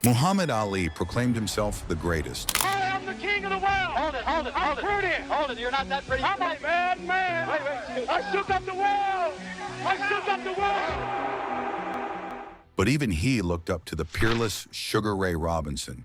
Muhammad Ali proclaimed himself the greatest. I am the king of the world. I'm pretty. Hold it, you're not that pretty. I'm a bad man. Wait. I shook up the world. I shook up the world. But even he looked up to the peerless Sugar Ray Robinson,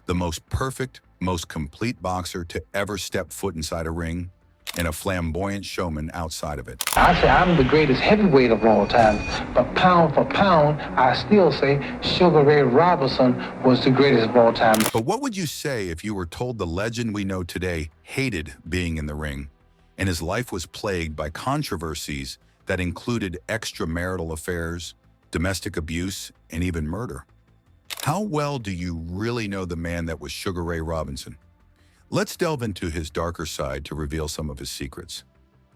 the most perfect, most complete boxer to ever step foot inside a ring, and a flamboyant showman outside of it. I say I'm the greatest heavyweight of all time, but pound for pound, I still say Sugar Ray Robinson was the greatest of all time. But what would you say if you were told the legend we know today hated being in the ring, and his life was plagued by controversies that included extra-marital affairs, domestic abuse, and even murder? How well do you really know the man that was Sugar Ray Robinson? Let's delve into his darker side to reveal some of his secrets.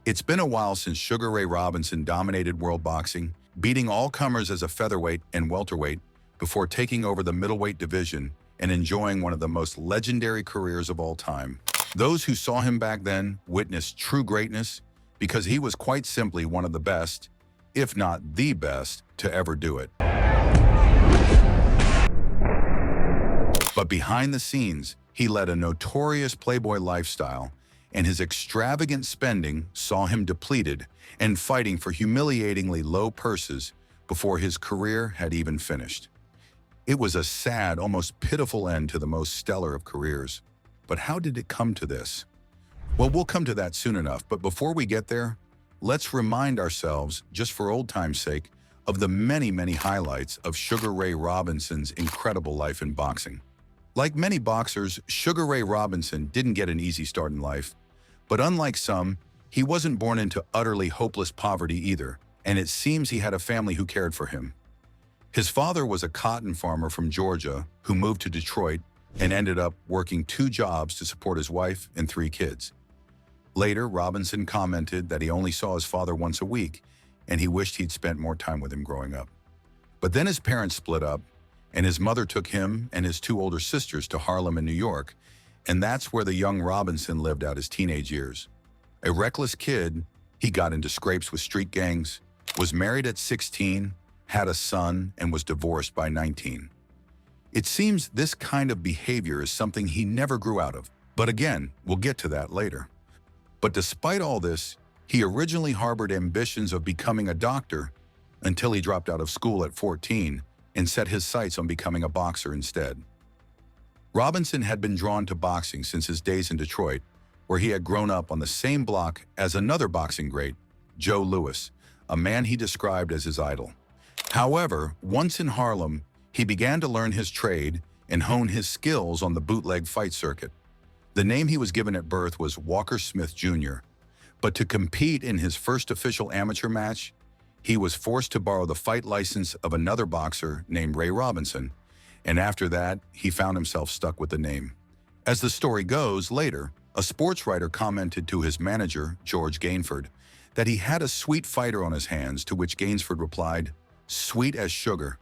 It's been a while since Sugar Ray Robinson dominated world boxing, beating all comers as a featherweight and welterweight before taking over the middleweight division and enjoying one of the most legendary careers of all time. Those who saw him back then witnessed true greatness because he was quite simply one of the best, if not the best, to ever do it. But behind the scenes, he led a notorious playboy lifestyle, and his extravagant spending saw him depleted and fighting for humiliatingly low purses before his career had even finished. It was a sad, almost pitiful end to the most stellar of careers. But how did it come to this? Well, we'll come to that soon enough, but before we get there, let's remind ourselves, just for old time's sake, of the many, many highlights of Sugar Ray Robinson's incredible life in boxing. Like many boxers, Sugar Ray Robinson didn't get an easy start in life, but unlike some, he wasn't born into utterly hopeless poverty either, and it seems he had a family who cared for him. His father was a cotton farmer from Georgia who moved to Detroit and ended up working 2 jobs to support his wife and 3 kids. Later, Robinson commented that he only saw his father once a week, and he wished he'd spent more time with him growing up. But then his parents split up, and his mother took him and his 2 older sisters to Harlem in New York, and that's where the young Robinson lived out his teenage years. A reckless kid, he got into scrapes with street gangs, was married at 16, had a son, and was divorced by 19. It seems this kind of behavior is something he never grew out of, but again, we'll get to that later. But despite all this, he originally harbored ambitions of becoming a doctor until he dropped out of school at 14 and set his sights on becoming a boxer instead. Robinson had been drawn to boxing since his days in Detroit, where he had grown up on the same block as another boxing great, Joe Louis, a man he described as his idol. However, once in Harlem, he began to learn his trade and hone his skills on the bootleg fight circuit. The name he was given at birth was Walker Smith Jr., but to compete in his first official amateur match, he was forced to borrow the fight license of another boxer named Ray Robinson, and after that, he found himself stuck with the name. As the story goes, later, a sports writer commented to his manager, George Gainford, that he had a sweet fighter on his hands, to which Gainsford replied, "Sweet as sugar."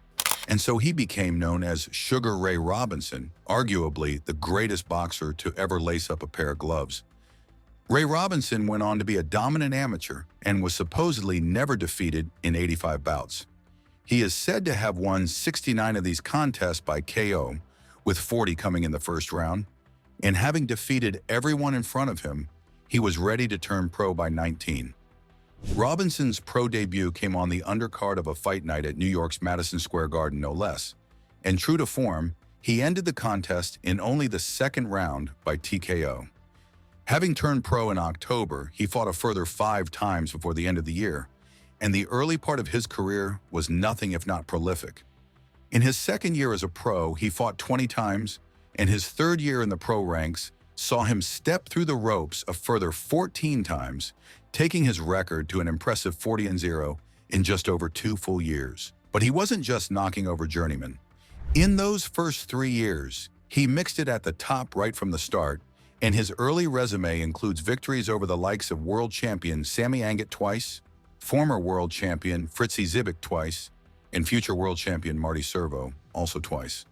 And so he became known as Sugar Ray Robinson, arguably the greatest boxer to ever lace up a pair of gloves. Ray Robinson went on to be a dominant amateur and was supposedly never defeated in 85 bouts. He is said to have won 69 of these contests by KO, with 40 coming in the first round, and having defeated everyone in front of him, he was ready to turn pro by 19. Robinson's pro debut came on the undercard of a fight night at New York's Madison Square Garden, no less, and true to form, he ended the contest in only the second round by TKO. Having turned pro in October, he fought a further 5 times before the end of the year, and the early part of his career was nothing if not prolific. In his second year as a pro, he fought 20 times, and his third year in the pro ranks saw him step through the ropes a further 14 times, taking his record to an impressive 40-0 in just over 2 full years. But he wasn't just knocking over journeymen. In those first 3 years, he mixed it at the top right from the start, and his early resume includes victories over the likes of world champion Sammy Angat twice, former world champion Fritzy Zivik twice, and future world champion Marty Servo also twice.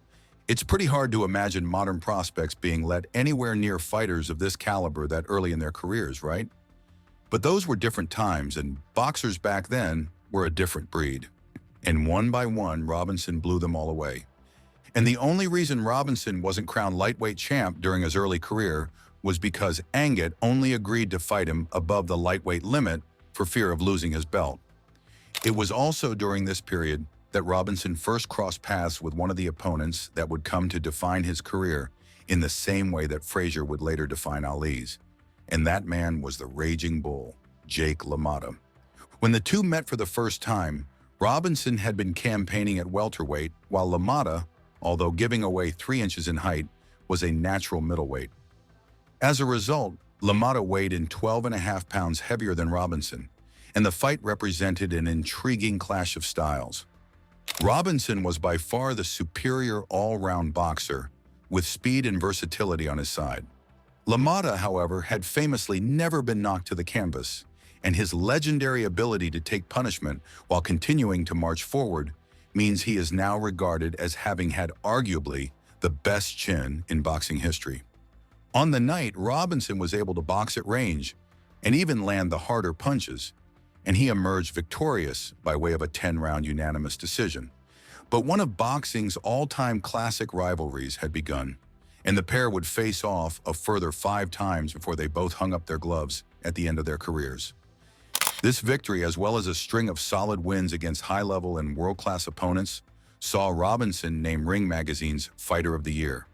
It's pretty hard to imagine modern prospects being let anywhere near fighters of this caliber that early in their careers, right? But those were different times, and boxers back then were a different breed. And one by one, Robinson blew them all away. And the only reason Robinson wasn't crowned lightweight champ during his early career was because Angat only agreed to fight him above the lightweight limit for fear of losing his belt. It was also during this period that Robinson first crossed paths with one of the opponents that would come to define his career in the same way that Frazier would later define Ali's. And that man was the Raging Bull, Jake LaMotta. When the two met for the first time, Robinson had been campaigning at welterweight, while LaMotta, although giving away 3 inches in height, was a natural middleweight. As a result, LaMotta weighed in 12.5 pounds heavier than Robinson, and the fight represented an intriguing clash of styles. Robinson was by far the superior all-round boxer, with speed and versatility on his side. LaMotta, however, had famously never been knocked to the canvas, and his legendary ability to take punishment while continuing to march forward means he is now regarded as having had arguably the best chin in boxing history. On the night, Robinson was able to box at range and even land the harder punches, and he emerged victorious by way of a 10-round unanimous decision. But one of boxing's all-time classic rivalries had begun, and the pair would face off a further 5 times before they both hung up their gloves at the end of their careers. This victory, as well as a string of solid wins against high-level and world-class opponents, saw Robinson named Ring Magazine's Fighter of the Year,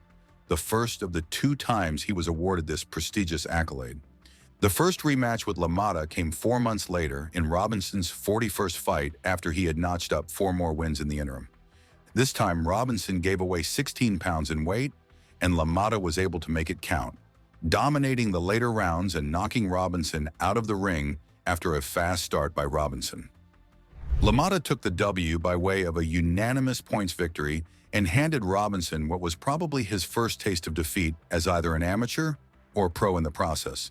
the first of the 2 times he was awarded this prestigious accolade. The first rematch with LaMotta came 4 months later in Robinson's 41st fight after he had notched up 4 more wins in the interim. This time, Robinson gave away 16 pounds in weight, and LaMotta was able to make it count, dominating the later rounds and knocking Robinson out of the ring after a fast start by Robinson. LaMotta took the W by way of a unanimous points victory and handed Robinson what was probably his first taste of defeat as either an amateur or pro in the process.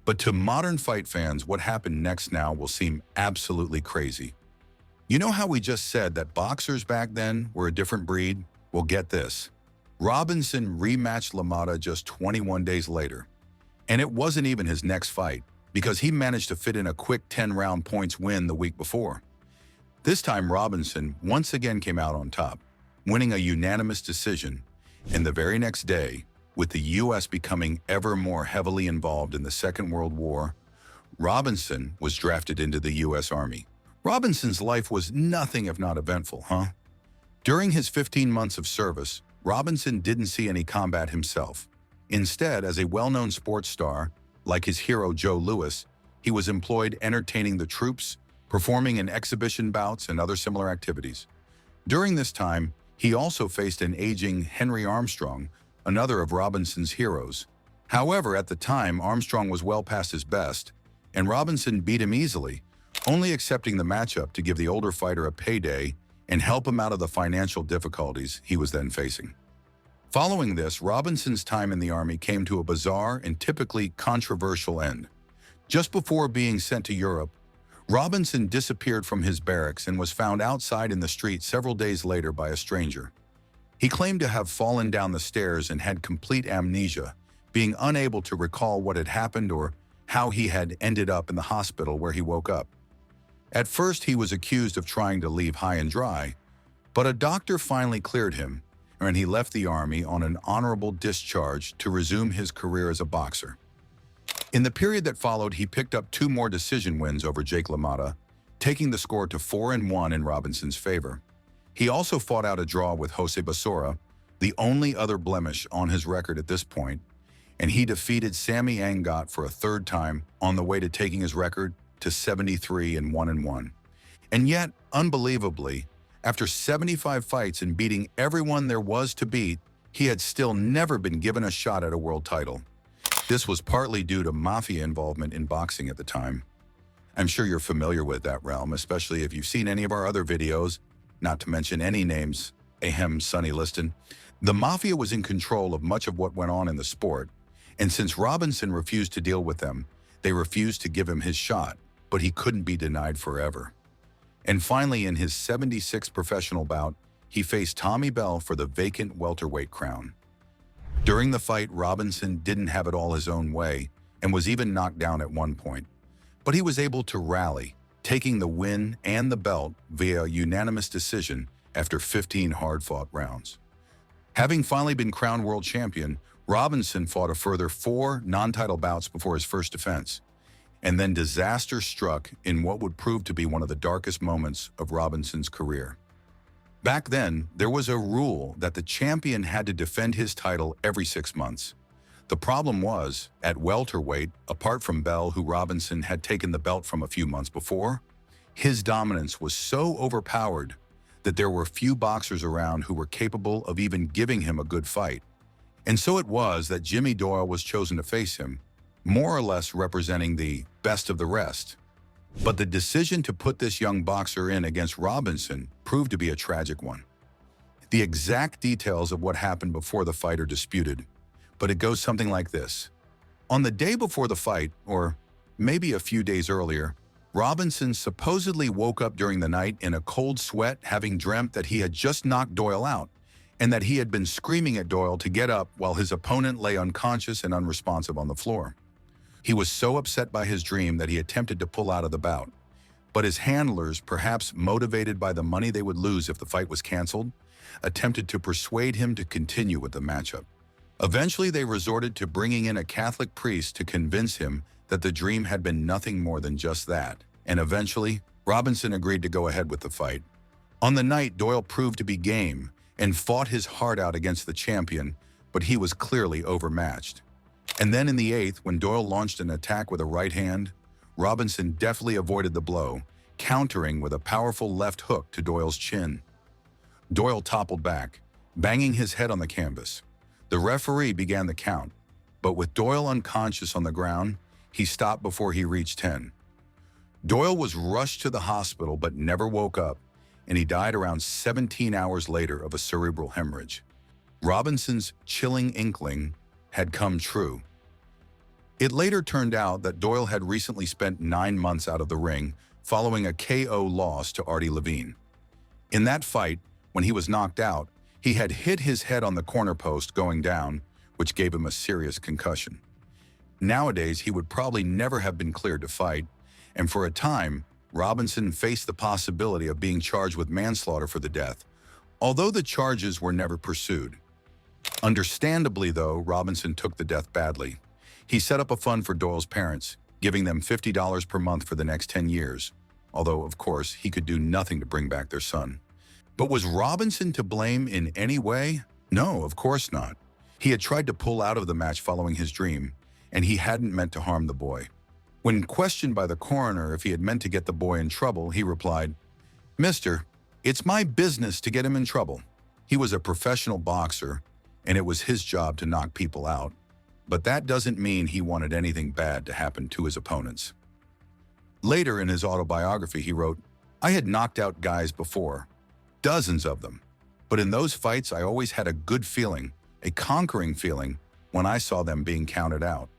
But to modern fight fans, what happened next now will seem absolutely crazy. You know how we just said that boxers back then were a different breed? Well, get this. Robinson rematched LaMotta just 21 days later. And it wasn't even his next fight, because he managed to fit in a quick 10-round points win the week before. This time, Robinson once again came out on top, winning a unanimous decision, and the very next day, with the U.S. becoming ever more heavily involved in the Second World War, Robinson was drafted into the U.S. Army. Robinson's life was nothing if not eventful, huh? During his 15 months of service, Robinson didn't see any combat himself. Instead, as a well-known sports star, like his hero Joe Louis, he was employed entertaining the troops, performing in exhibition bouts and other similar activities. During this time, he also faced an aging Henry Armstrong, another of Robinson's heroes. However, at the time, Armstrong was well past his best, and Robinson beat him easily, only accepting the matchup to give the older fighter a payday and help him out of the financial difficulties he was then facing. Following this, Robinson's time in the Army came to a bizarre and typically controversial end. Just before being sent to Europe, Robinson disappeared from his barracks and was found outside in the street several days later by a stranger. He claimed to have fallen down the stairs and had complete amnesia, being unable to recall what had happened or how he had ended up in the hospital where he woke up. At first, he was accused of trying to leave high and dry, but a doctor finally cleared him, and he left the Army on an honorable discharge to resume his career as a boxer. In the period that followed, he picked up 2 more decision wins over Jake LaMotta, taking the score to 4-1 in Robinson's favor. He also fought out a draw with Jose Basora, the only other blemish on his record at this point, and he defeated Sammy Angat for a 3rd time on the way to taking his record to 73-1-1. And yet, unbelievably, after 75 fights and beating everyone there was to beat, he had still never been given a shot at a world title. This was partly due to mafia involvement in boxing at the time. I'm sure you're familiar with that realm, especially if you've seen any of our other videos, not to mention any names, ahem, Sonny Liston. The mafia was in control of much of what went on in the sport, and since Robinson refused to deal with them, they refused to give him his shot, but he couldn't be denied forever. And finally, in his 76th professional bout, he faced Tommy Bell for the vacant welterweight crown. During the fight, Robinson didn't have it all his own way and was even knocked down at one point, but he was able to rally, taking the win and the belt via unanimous decision after 15 hard-fought rounds. Having finally been crowned world champion, Robinson fought a further 4 non-title bouts before his first defense, and then disaster struck in what would prove to be one of the darkest moments of Robinson's career. Back then, there was a rule that the champion had to defend his title every 6 months. The problem was, at welterweight, apart from Bell, who Robinson had taken the belt from a few months before, his dominance was so overpowered that there were few boxers around who were capable of even giving him a good fight. And so it was that Jimmy Doyle was chosen to face him, more or less representing the best of the rest. But the decision to put this young boxer in against Robinson proved to be a tragic one. The exact details of what happened before the fight are disputed, but it goes something like this. On the day before the fight, or maybe a few days earlier, Robinson supposedly woke up during the night in a cold sweat, having dreamt that he had just knocked Doyle out, and that he had been screaming at Doyle to get up while his opponent lay unconscious and unresponsive on the floor. He was so upset by his dream that he attempted to pull out of the bout, but his handlers, perhaps motivated by the money they would lose if the fight was canceled, attempted to persuade him to continue with the matchup. Eventually, they resorted to bringing in a Catholic priest to convince him that the dream had been nothing more than just that, and eventually, Robinson agreed to go ahead with the fight. On the night, Doyle proved to be game and fought his heart out against the champion, but he was clearly overmatched. And then in the 8th, when Doyle launched an attack with a right hand, Robinson deftly avoided the blow, countering with a powerful left hook to Doyle's chin. Doyle toppled back, banging his head on the canvas. The referee began the count, but with Doyle unconscious on the ground, he stopped before he reached 10. Doyle was rushed to the hospital but never woke up, and he died around 17 hours later of a cerebral hemorrhage. Robinson's chilling inkling had come true. It later turned out that Doyle had recently spent 9 months out of the ring following a KO loss to Artie Levine. In that fight, when he was knocked out, he had hit his head on the corner post going down, which gave him a serious concussion. Nowadays, he would probably never have been cleared to fight, and for a time, Robinson faced the possibility of being charged with manslaughter for the death, although the charges were never pursued. Understandably, though, Robinson took the death badly. He set up a fund for Doyle's parents, giving them $50 per month for the next 10 years, although, of course, he could do nothing to bring back their son. But was Robinson to blame in any way? No, of course not. He had tried to pull out of the match following his dream, and he hadn't meant to harm the boy. When questioned by the coroner if he had meant to get the boy in trouble, he replied, "Mister, it's my business to get him in trouble." He was a professional boxer, and it was his job to knock people out. But that doesn't mean he wanted anything bad to happen to his opponents. Later in his autobiography, he wrote, "I had knocked out guys before, dozens of them, but in those fights I always had a good feeling, a conquering feeling, when I saw them being counted out.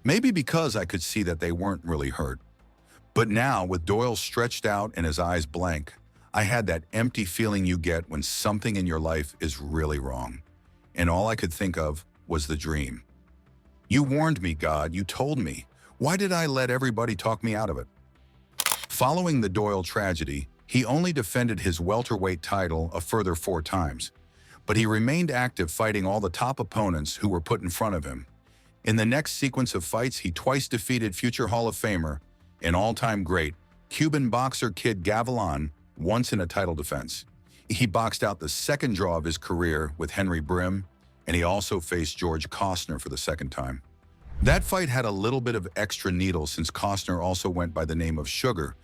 Maybe because I could see that they weren't really hurt. But now, with Doyle stretched out and his eyes blank, I had that empty feeling you get when something in your life is really wrong. And all I could think of was the dream. You warned me, God, you told me. Why did I let everybody talk me out of it?" Following the Doyle tragedy, he only defended his welterweight title a further 4 times, but he remained active fighting all the top opponents who were put in front of him. In the next sequence of fights, he twice defeated future Hall of Famer and all-time great Cuban boxer Kid Gavilan, once in a title defense. He boxed out the second draw of his career with Henry Brim, and he also faced George Costner for the 2nd time. That fight had a little bit of extra needle since Costner also went by the name of Sugar,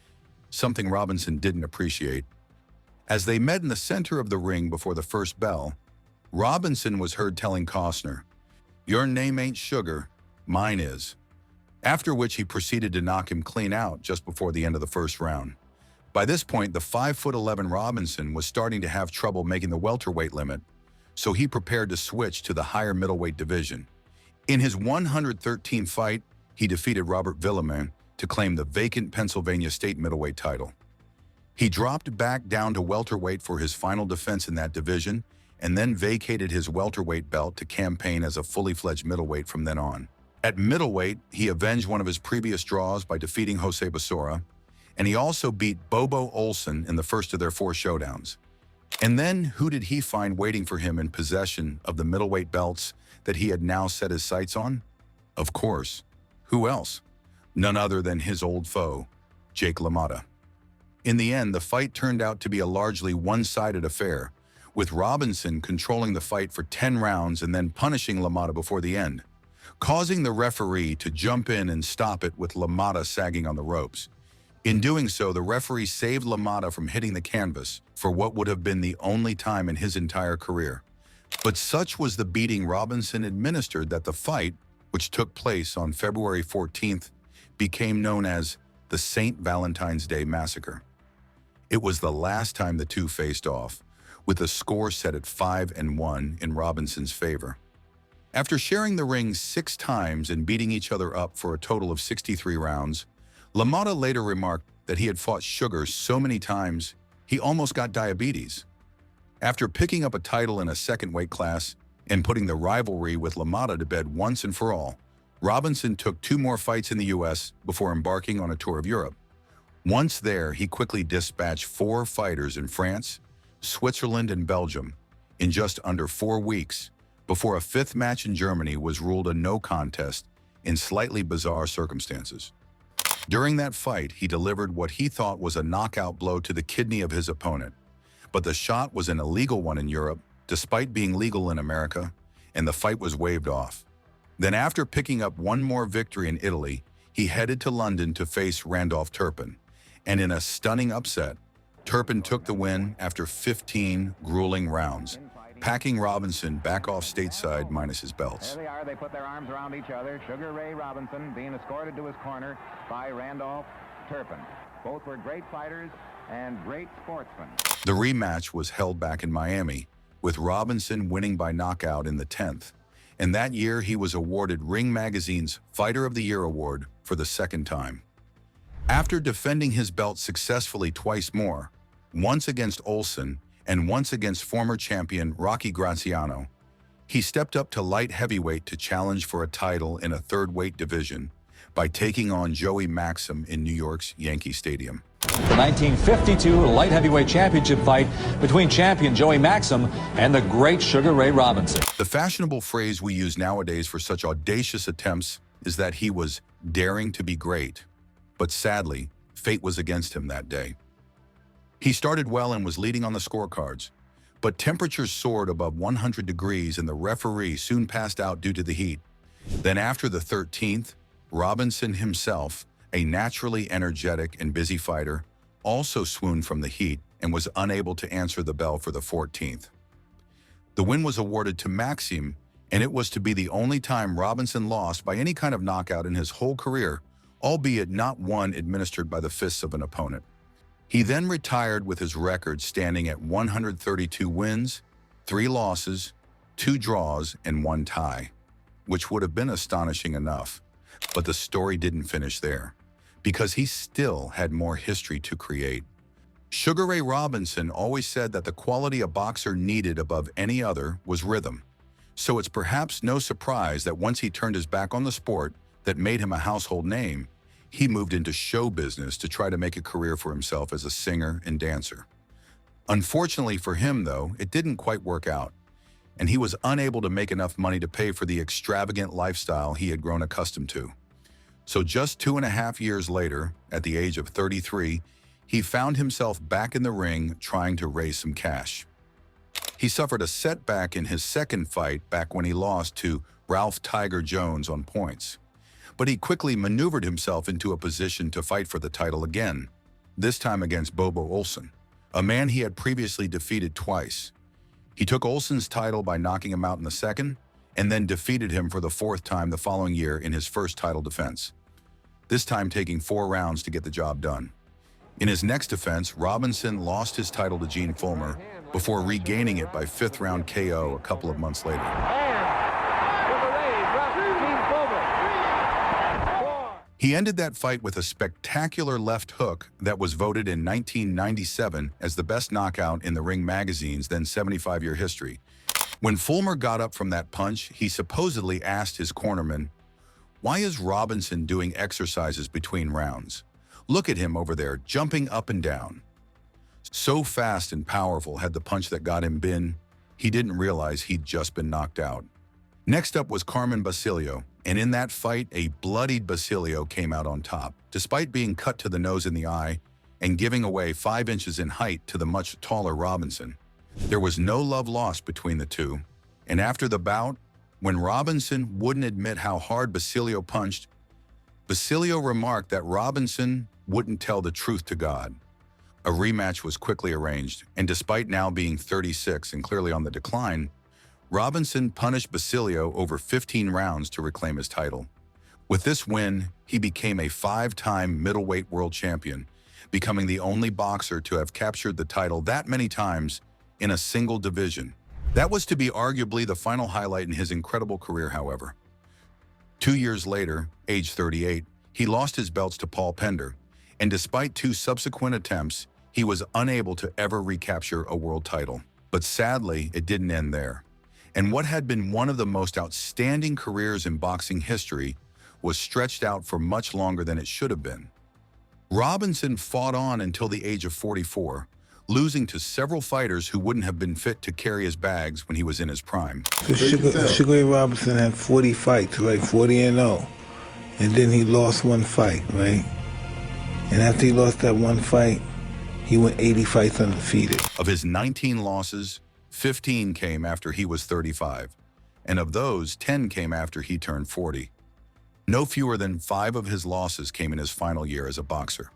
something Robinson didn't appreciate. As they met in the center of the ring before the first bell, Robinson was heard telling Costner, "Your name ain't Sugar, mine is." After which he proceeded to knock him clean out just before the end of the first round. By this point, the 5'11" Robinson was starting to have trouble making the welterweight limit, so he prepared to switch to the higher middleweight division. In his 113th fight, he defeated Robert Villemin to claim the vacant Pennsylvania state middleweight title. He dropped back down to welterweight for his final defense in that division, and then vacated his welterweight belt to campaign as a fully fledged middleweight from then on. At middleweight, he avenged one of his previous draws by defeating Jose Basora, and he also beat Bobo Olsen in the first of their 4 showdowns. And then who did he find waiting for him in possession of the middleweight belts that he had now set his sights on? Of course. Who else? None other than his old foe, Jake LaMotta. In the end, the fight turned out to be a largely one-sided affair, with Robinson controlling the fight for 10 rounds and then punishing LaMotta before the end, causing the referee to jump in and stop it with LaMotta sagging on the ropes. In doing so, the referee saved LaMotta from hitting the canvas for what would have been the only time in his entire career. But such was the beating Robinson administered that the fight, which took place on February 14th, became known as the St. Valentine's Day Massacre. It was the last time the two faced off, with the score set at 5-1 in Robinson's favor. After sharing the ring 6 times and beating each other up for a total of 63 rounds, LaMotta later remarked that he had fought Sugar so many times he almost got diabetes. After picking up a title in a second weight class and putting the rivalry with LaMotta to bed once and for all, Robinson took 2 more fights in the U.S. before embarking on a tour of Europe. Once there, he quickly dispatched 4 fighters in France, Switzerland, and Belgium in just under 4 weeks, before a 5th match in Germany was ruled a no contest in slightly bizarre circumstances. During that fight, he delivered what he thought was a knockout blow to the kidney of his opponent, but the shot was an illegal one in Europe, despite being legal in America, and the fight was waved off. Then after picking up 1 more victory in Italy, he headed to London to face Randolph Turpin, and in a stunning upset, Turpin took the win after 15 grueling rounds, packing Robinson back off stateside minus his belts. There they are. They put their arms around each other. Sugar Ray Robinson being escorted to his corner by Randolph Turpin. Both were great fighters and great sportsmen. The rematch was held back in Miami, with Robinson winning by knockout in the 10th. And that year, he was awarded Ring Magazine's Fighter of the Year award for the 2nd time. After defending his belt successfully twice more, once against Olsen and once against former champion Rocky Graziano, he stepped up to light heavyweight to challenge for a title in a 3rd weight division by taking on Joey Maxim in New York's Yankee Stadium. The 1952 light heavyweight championship fight between champion Joey Maxim and the great Sugar Ray Robinson. The fashionable phrase we use nowadays for such audacious attempts is that he was daring to be great. But sadly, fate was against him that day. He started well and was leading on the scorecards, but temperatures soared above 100 degrees and the referee soon passed out due to the heat. Then after the 13th, Robinson himself, a naturally energetic and busy fighter, also swooned from the heat and was unable to answer the bell for the 14th. The win was awarded to Maxim, and it was to be the only time Robinson lost by any kind of knockout in his whole career, albeit not one administered by the fists of an opponent. He then retired with his record standing at 132 wins, 3 losses, 2 draws, and 1 tie, which would have been astonishing enough. But the story didn't finish there, because he still had more history to create. Sugar Ray Robinson always said that the quality a boxer needed above any other was rhythm. So it's perhaps no surprise that once he turned his back on the sport that made him a household name, he moved into show business to try to make a career for himself as a singer and dancer. Unfortunately for him, though, it didn't quite work out, and he was unable to make enough money to pay for the extravagant lifestyle he had grown accustomed to. So just 2.5 years later, at the age of 33, he found himself back in the ring trying to raise some cash. He suffered a setback in his 2nd fight back when he lost to Ralph Tiger Jones on points. But he quickly maneuvered himself into a position to fight for the title again, this time against Bobo Olsen, a man he had previously defeated twice. He took Olsen's title by knocking him out in the 2nd, and then defeated him for the 4th time the following year in his first title defense, this time taking 4 rounds to get the job done. In his next defense, Robinson lost his title to Gene Fullmer before regaining it by 5th round KO a couple of months later. He ended that fight with a spectacular left hook that was voted in 1997 as the best knockout in the Ring Magazine's then 75-year history. When Fullmer got up from that punch, he supposedly asked his cornerman, "Why is Robinson doing exercises between rounds? Look at him over there, jumping up and down." So fast and powerful had the punch that got him been, he didn't realize he'd just been knocked out. Next up was Carmen Basilio, and in that fight, a bloodied Basilio came out on top, despite being cut to the nose and the eye and giving away 5 inches in height to the much taller Robinson. There was no love lost between the two, and after the bout, when Robinson wouldn't admit how hard Basilio punched, Basilio remarked that Robinson wouldn't tell the truth to God. A rematch was quickly arranged, and despite now being 36 and clearly on the decline, Robinson punished Basilio over 15 rounds to reclaim his title. With this win, he became a 5-time middleweight world champion, becoming the only boxer to have captured the title that many times in a single division. That was to be arguably the final highlight in his incredible career, however. 2 years later, age 38, he lost his belts to Paul Pender, and despite 2 subsequent attempts, he was unable to ever recapture a world title. But sadly, it didn't end there. And what had been one of the most outstanding careers in boxing history was stretched out for much longer than it should have been. Robinson fought on until the age of 44, losing to several fighters who wouldn't have been fit to carry his bags when he was in his prime. So Sugar Ray Robinson had 40 fights, right? 40-0. And then he lost 1 fight, right? And after he lost that 1 fight, he went 80 fights undefeated. Of his 19 losses, 15 came after he was 35, and of those, 10 came after he turned 40. No fewer than 5 of his losses came in his final year as a boxer.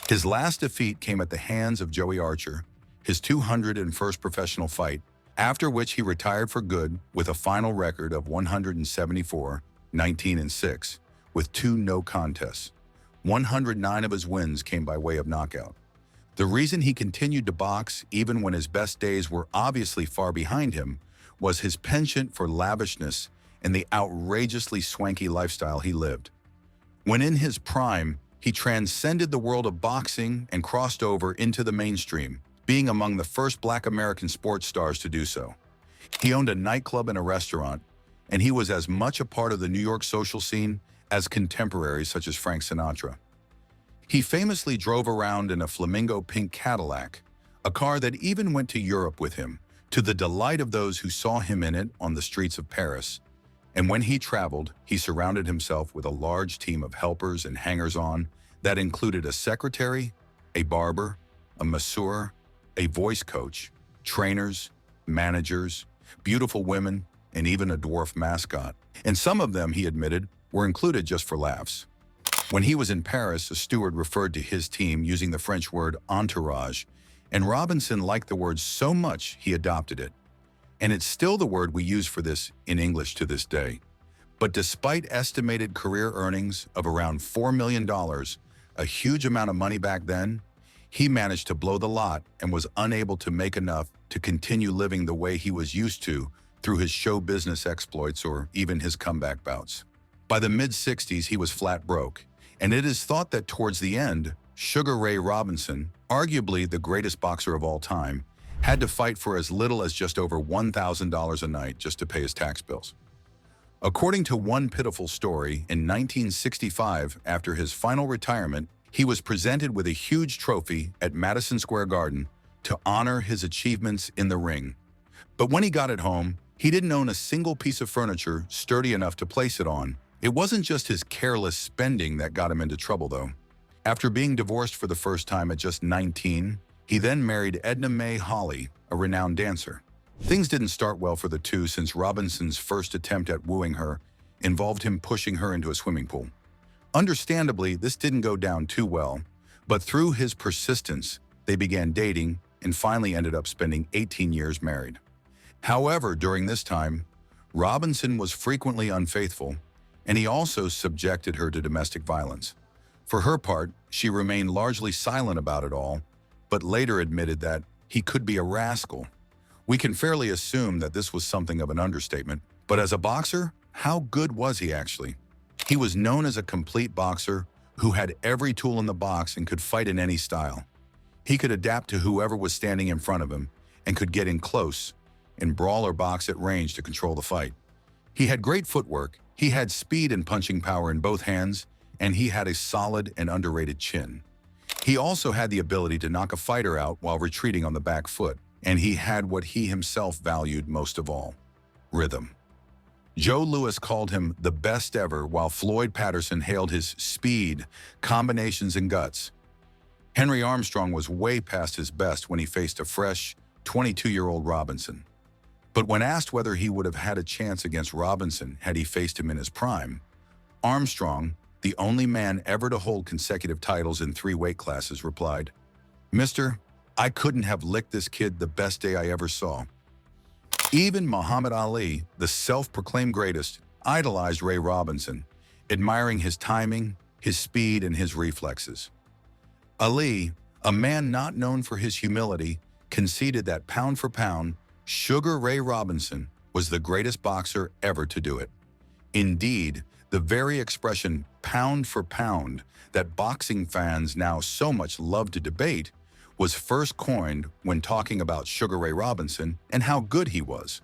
His last defeat came at the hands of Joey Archer, his 201st professional fight, after which he retired for good with a final record of 174, 19-6, with 2 no contests. 109 of his wins came by way of knockout. The reason he continued to box, even when his best days were obviously far behind him, was his penchant for lavishness and the outrageously swanky lifestyle he lived. When in his prime, he transcended the world of boxing and crossed over into the mainstream, being among the first Black American sports stars to do so. He owned a nightclub and a restaurant, and he was as much a part of the New York social scene as contemporaries such as Frank Sinatra. He famously drove around in a flamingo pink Cadillac, a car that even went to Europe with him, to the delight of those who saw him in it on the streets of Paris. And when he traveled, he surrounded himself with a large team of helpers and hangers-on that included a secretary, a barber, a masseur, a voice coach, trainers, managers, beautiful women, and even a dwarf mascot. And some of them, he admitted, were included just for laughs. When he was in Paris, a steward referred to his team using the French word entourage, and Robinson liked the word so much he adopted it. And it's still the word we use for this in English to this day. But despite estimated career earnings of around $4 million, a huge amount of money back then, he managed to blow the lot and was unable to make enough to continue living the way he was used to through his show business exploits or even his comeback bouts. By the mid-60s, he was flat broke, and it is thought that towards the end, Sugar Ray Robinson, arguably the greatest boxer of all time, had to fight for as little as just over $1,000 a night just to pay his tax bills. According to one pitiful story, in 1965, after his final retirement, he was presented with a huge trophy at Madison Square Garden to honor his achievements in the ring. But when he got it home, he didn't own a single piece of furniture sturdy enough to place it on. It wasn't just his careless spending that got him into trouble, though. After being divorced for the first time at just 19, he then married Edna Mae Hawley, a renowned dancer. Things didn't start well for the two since Robinson's first attempt at wooing her involved him pushing her into a swimming pool. Understandably, this didn't go down too well, but through his persistence, they began dating and finally ended up spending 18 years married. However, during this time, Robinson was frequently unfaithful, and he also subjected her to domestic violence. For her part, she remained largely silent about it all, but later admitted that he could be a rascal. We can fairly assume that this was something of an understatement, but as a boxer, how good was he actually? He was known as a complete boxer who had every tool in the box and could fight in any style. He could adapt to whoever was standing in front of him and could get in close and brawl or box at range to control the fight. He had great footwork, he had speed and punching power in both hands, and he had a solid and underrated chin. He also had the ability to knock a fighter out while retreating on the back foot, and he had what he himself valued most of all: rhythm. Joe Louis called him the best ever, while Floyd Patterson hailed his speed, combinations, and guts. Henry Armstrong was way past his best when he faced a fresh, 22-year-old Robinson. But when asked whether he would have had a chance against Robinson had he faced him in his prime, Armstrong, the only man ever to hold consecutive titles in 3 weight classes, replied, "Mister, I couldn't have licked this kid the best day I ever saw." Even Muhammad Ali, the self-proclaimed greatest, idolized Ray Robinson, admiring his timing, his speed, and his reflexes. Ali, a man not known for his humility, conceded that pound for pound, Sugar Ray Robinson was the greatest boxer ever to do it. Indeed, the very expression pound for pound that boxing fans now so much love to debate was first coined when talking about Sugar Ray Robinson and how good he was.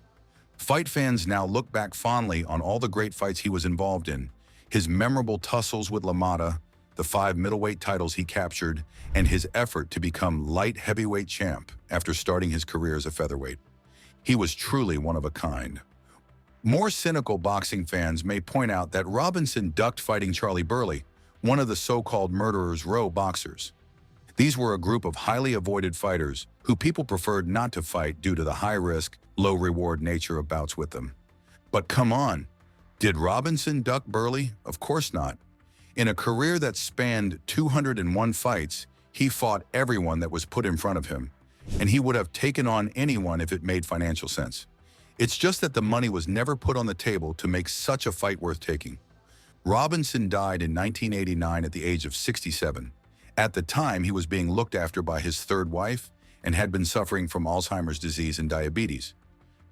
Fight fans now look back fondly on all the great fights he was involved in, his memorable tussles with LaMotta, the 5 middleweight titles he captured, and his effort to become light heavyweight champ after starting his career as a featherweight. He was truly one of a kind. More cynical boxing fans may point out that Robinson ducked fighting Charlie Burley, one of the so-called Murderers Row boxers. These were a group of highly avoided fighters who people preferred not to fight due to the high-risk, low-reward nature of bouts with them. But come on, did Robinson duck Burley? Of course not. In a career that spanned 201 fights, he fought everyone that was put in front of him, and he would have taken on anyone if it made financial sense. It's just that the money was never put on the table to make such a fight worth taking. Robinson died in 1989 at the age of 67. At the time, he was being looked after by his 3rd wife and had been suffering from Alzheimer's disease and diabetes.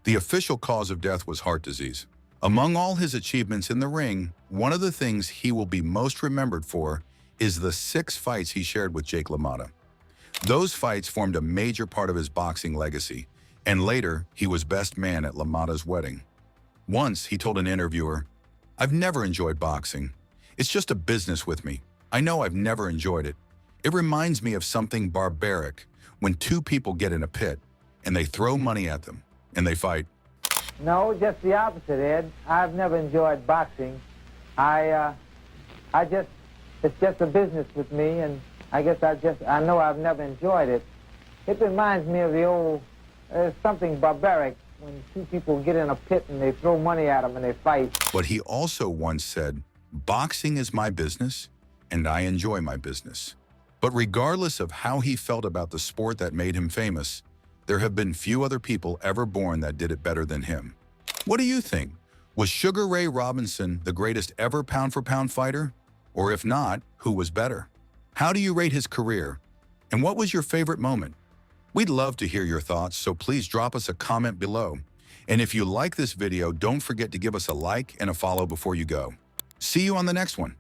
The official cause of death was heart disease. Among all his achievements in the ring, one of the things he will be most remembered for is the 6 fights he shared with Jake LaMotta. Those fights formed a major part of his boxing legacy, and later, he was best man at LaMotta's wedding. Once, he told an interviewer, "I've never enjoyed boxing. It's just a business with me. I know I've never enjoyed it. It reminds me of something barbaric when 2 people get in a pit and they throw money at them and they fight." No, just the opposite, Ed. I've never enjoyed boxing. It's just a business with me, and I guess I know I've never enjoyed it. It reminds me of the old, something barbaric when 2 people get in a pit and they throw money at them and they fight. But he also once said, "Boxing is my business, and I enjoy my business." But regardless of how he felt about the sport that made him famous, there have been few other people ever born that did it better than him. What do you think? Was Sugar Ray Robinson the greatest ever pound-for-pound fighter? Or if not, who was better? How do you rate his career? And what was your favorite moment? We'd love to hear your thoughts, so please drop us a comment below. And if you like this video, don't forget to give us a like and a follow before you go. See you on the next one.